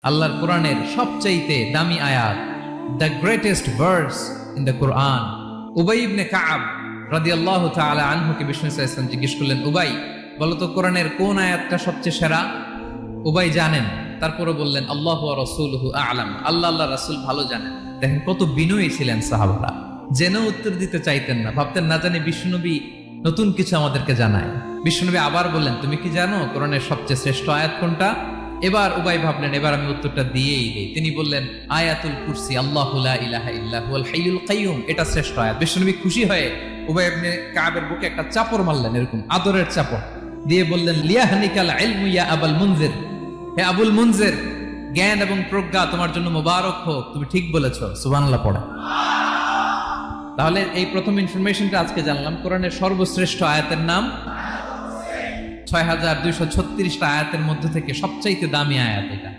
আল্লাহর কোরআনের সবচাইতে দামি আয়াত, the greatest verse in the Quran. Ubay ibn Kaab রাদিয়াল্লাহু তাআলা আনহুকে বিষ্ণু সাল্লাল্লাহু আলাইহি ওয়াসাল্লাম জিজ্ঞেস করলেন, উবাই বলো তো কোরআনের কোন আয়াতটা সবচেয়ে সেরা? উবাই জানেন, তারপরে বললেন আল্লাহু ওয়া রাসূলুহু আ'লাম, আল্লাহ রাসূল ভালো জানেন। দেখেন কত বিনয়ী ছিলেন সাহাবারা, জেনেও উত্তর দিতে চাইতেন না, ভাবতেন না জানি বিশ্বনবী নতুন কিছু আমাদেরকে জানায়। বিশ্বনবী আবার বললেন, তুমি কি জানো কোরআনের সবচেয়ে শ্রেষ্ঠ আয়াত কোনটা? এবার উবাই ভাবলেন এবার আমি উত্তরটা দিয়েই দেই। তিনি বললেন আয়াতুল কুরসি, আল্লাহু লা ইলাহা ইল্লা হুয়াল হাইয়ুল কাইয়ুম, এটা শ্রেষ্ঠ আয়াত। বিশ্বনবী খুশি হয়ে উবাই ইবনে কাবের বুকে একটা চাপড় মারলেন, এরকম আদরের চাপড় দিয়ে বললেন লিয়াহনিকাল ইলমু ইয়া আবুল মুনজির, হে আবুল মুনজির, জ্ঞান এবং প্রজ্ঞা তোমার জন্য মোবারক হোক, তুমি ঠিক বলেছো। সুবহানাল্লাহ পড়ে। তাহলে এই প্রথম ইনফরমেশনটা আজকে জানলাম, কোরআনের সর্বশ্রেষ্ঠ আয়াতের নাম ৬,২৩৬টা আয়াতের মধ্যে থেকে সবচাইতে দামি আয়াত এটা।